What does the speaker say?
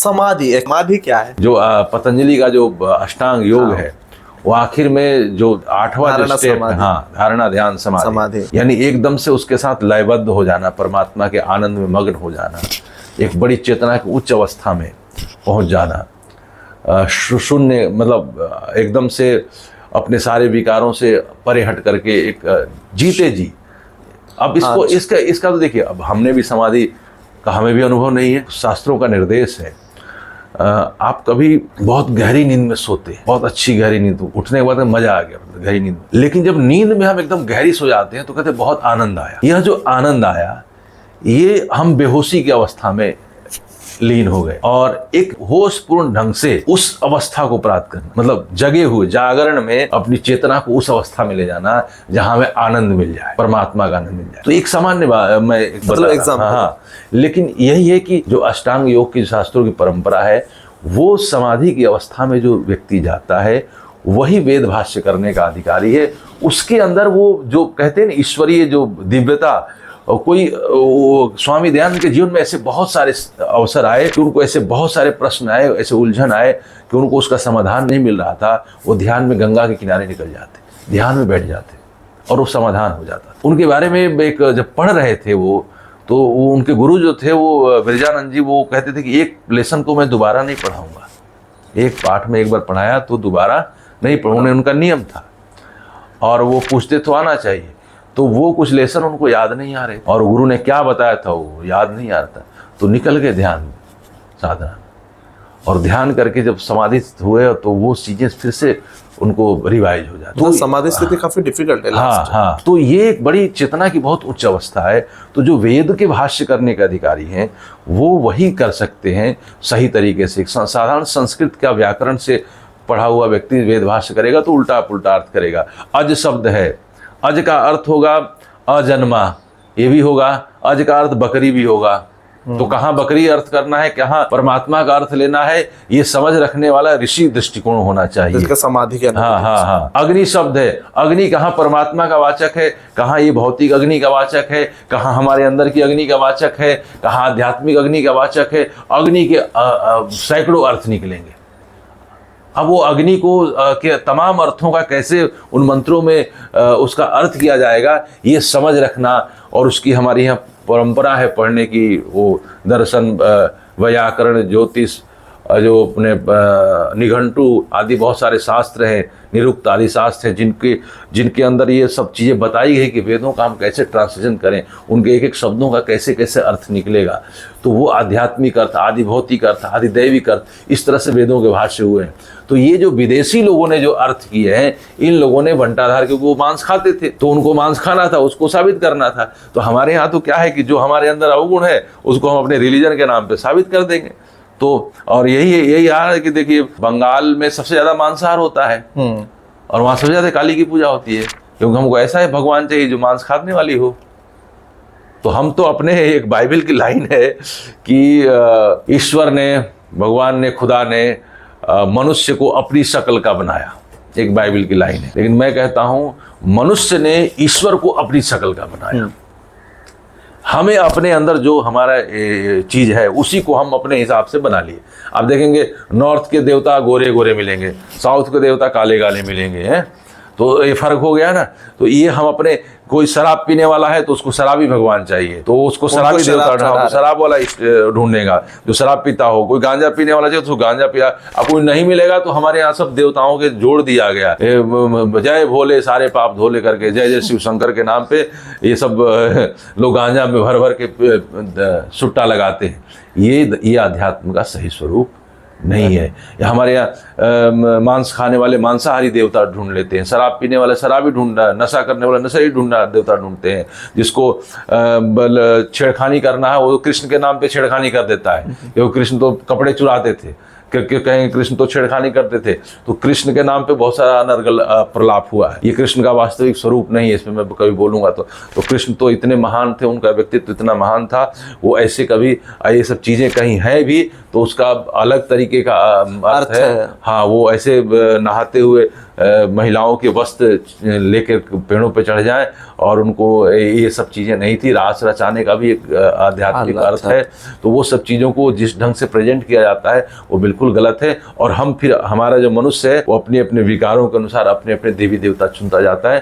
समाधि क्या है? जो पतंजलि का जो अष्टांग योग है, वो आखिर में जो 8वां जो स्टेप है, हाँ, धारणा ध्यान समाधि, यानी एकदम से उसके साथ लयबद्ध हो जाना, परमात्मा के आनंद में मग्न हो जाना, एक बड़ी चेतना की उच्च अवस्था में पहुंच जाना, शून्य, मतलब एकदम से अपने सारे विकारों से परे हट करके एक जीते जी। अब इसको इसका तो देखिए, अब हमने भी समाधि का हमें भी अनुभव नहीं है, शास्त्रों का निर्देश है। आप कभी बहुत गहरी नींद में सोते हैं, बहुत अच्छी गहरी नींद, उठने के बाद मजा आ गया, गहरी नींद, लेकिन जब नींद में हम एकदम गहरी सो जाते हैं तो कहते हैं बहुत आनंद आया। यह जो आनंद आया, ये हम बेहोशी की अवस्था में लीन हो गए, और एक होशपूर्ण ढंग से उस अवस्था को प्राप्त करना, मतलब जगे हुए जागरण में अपनी चेतना को उस अवस्था में ले जाना जहां हमें आनंद मिल जाए, परमात्मा का आनंद मिल जाए। तो एक सामान्य बात मैं मतलब एग्जाम्पल, हाँ, लेकिन यही है कि जो अष्टांग योग की शास्त्रों की परंपरा है, वो समाधि की अवस्था में जो व्यक्ति जाता है वही वेद भाष्य करने का अधिकारी है। उसके अंदर वो जो कहते हैं ना ईश्वरीय जो दिव्यता, कोई स्वामी दयानंद के जीवन में ऐसे बहुत सारे अवसर आए कि उनको ऐसे बहुत सारे प्रश्न आए, ऐसे उलझन आए कि उनको उसका समाधान नहीं मिल रहा था। वो ध्यान में गंगा के किनारे निकल जाते, ध्यान में बैठ जाते और वो समाधान हो जाता। उनके बारे में एक जब पढ़ रहे थे वो, तो वो उनके गुरु जो थे वो विरजानंद जी, वो कहते थे कि एक लेसन को मैं दोबारा नहीं पढ़ाऊंगा, एक पाठ में एक बार पढ़ाया तो दोबारा नहीं पढ़ूंगा, उनका नियम था। और वो पूछते तो आना चाहिए, तो वो कुछ लेसन उनको याद नहीं आ रहे, और गुरु ने क्या बताया था वो याद नहीं आ रहा था, तो निकल गए ध्यान साधना, और ध्यान करके जब समाधि हुए तो वो चीजें फिर से उनको रिवाइज हो जाती। तो समाधि स्थिति काफी डिफिकल्ट है। हाँ, तो ये एक बड़ी चेतना की बहुत उच्च अवस्था है। तो जो वेद के भाष्य करने के अधिकारी हैं वो वही कर सकते हैं सही तरीके से। साधारण संस्कृत का व्याकरण से पढ़ा हुआ व्यक्ति वेद भाष्य करेगा तो उल्टा पुल्टा अर्थ करेगा। अज शब्द है, अज का अर्थ होगा अजन्मा, ये भी होगा, अज का अर्थ बकरी भी होगा, तो कहाँ बकरी अर्थ करना है, कहाँ परमात्मा का अर्थ लेना है, ये समझ रखने वाला ऋषि दृष्टिकोण होना चाहिए। इसका समाधि के हाँ। अग्नि शब्द है, अग्नि कहाँ परमात्मा का वाचक है, कहाँ ये भौतिक अग्नि का वाचक है, कहाँ हमारे अंदर की अग्नि का वाचक है, कहाँ आध्यात्मिक अग्नि का वाचक है। अग्नि के सैकड़ों अर्थ निकलेंगे। अब वो अग्नि को के तमाम अर्थों का कैसे उन मंत्रों में उसका अर्थ किया जाएगा, ये समझ रखना, और उसकी हमारी यहाँ परंपरा है पढ़ने की। वो दर्शन, व्याकरण, ज्योतिष, जो अपने निघंटु आदि बहुत सारे शास्त्र हैं, निरुक्त आदि शास्त्र हैं, जिनके अंदर ये सब चीज़ें बताई गई कि वेदों का हम कैसे ट्रांसलेशन करें, उनके एक एक शब्दों का कैसे कैसे अर्थ निकलेगा। तो वो आध्यात्मिक अर्थ, आदि भौतिक अर्थ, आदि दैविक अर्थ, इस तरह से वेदों के भाष्य हुए हैं। तो ये जो विदेशी लोगों ने जो अर्थ किए हैं, इन लोगों ने भंटाधार, क्योंकि वो मांस खाते थे तो उनको मांस खाना था, उसको साबित करना था। तो हमारे यहाँ तो क्या है कि जो हमारे अंदर अवगुण है उसको हम अपने रिलीजन के नाम पे साबित कर देंगे। तो और यही यार है कि देखिए बंगाल में सबसे ज्यादा मांसाहार होता है, और वहां सबसे ज्यादा काली की पूजा होती है, क्योंकि हमको ऐसा है भगवान चाहिए जो मांस खाने वाली हो। तो हम तो अपने, एक बाइबल की लाइन है कि ईश्वर ने, भगवान ने, खुदा ने मनुष्य को अपनी शक्ल का बनाया, एक बाइबल की लाइन है। लेकिन मैं कहता हूं मनुष्य ने ईश्वर को अपनी शक्ल का बनाया। हमें अपने अंदर जो हमारा चीज है उसी को हम अपने हिसाब से बना लिए। आप देखेंगे नॉर्थ के देवता गोरे गोरे मिलेंगे, साउथ के देवता काले काले मिलेंगे, हैं, तो ये फर्क हो गया ना। तो ये हम अपने, कोई शराब पीने वाला है तो उसको शराबी भगवान चाहिए, तो उसको शराबी देवता, शराब वाला ढूंढेगा जो शराब पीता हो। कोई गांजा पीने वाला चाहिए तो गांजा पिया। अब कोई नहीं मिलेगा तो हमारे यहाँ सब देवताओं के जोड़ दिया गया, जय भोले सारे पाप धोले करके, जय जय शिव शंकर के नाम पे ये सब लोग गांजा में भर भर के सुट्टा लगाते हैं। ये अध्यात्म का सही स्वरूप नहीं है। हमारे यहाँ मांस खाने वाले मांसाहारी देवता ढूंढ लेते हैं, शराब पीने वाले शराबी ढूंढना, नशा करने वाले नशा ही ढूंढना देवता ढूंढते हैं। जिसको छेड़खानी करना है वो कृष्ण के नाम पे छेड़खानी कर देता है, क्योंकि कृष्ण तो कपड़े चुराते थे, क्योंकि कहेंगे कृष्ण तो छेड़खानी करते थे, तो कृष्ण के नाम पे बहुत सारा अनर्गल प्रलाप हुआ है। ये कृष्ण का वास्तविक स्वरूप नहीं है, इसमें मैं कभी बोलूंगा तो कृष्ण तो इतने महान थे, उनका व्यक्तित्व इतना महान था, वो ऐसे कभी ये सब चीजें कहीं है भी तो उसका अलग तरीके का अर्थ है। हाँ, वो ऐसे नहाते हुए महिलाओं के वस्त्र लेकर पेड़ों पे चढ़ जाएं, और उनको ये सब चीज़ें नहीं थी। रास रचाने का भी एक आध्यात्मिक अर्थ है। तो वो सब चीज़ों को जिस ढंग से प्रेजेंट किया जाता है वो बिल्कुल गलत है। और हम फिर हमारा जो मनुष्य है वो अपने अपने विकारों के अनुसार अपने अपने देवी देवता चुनता जाता है।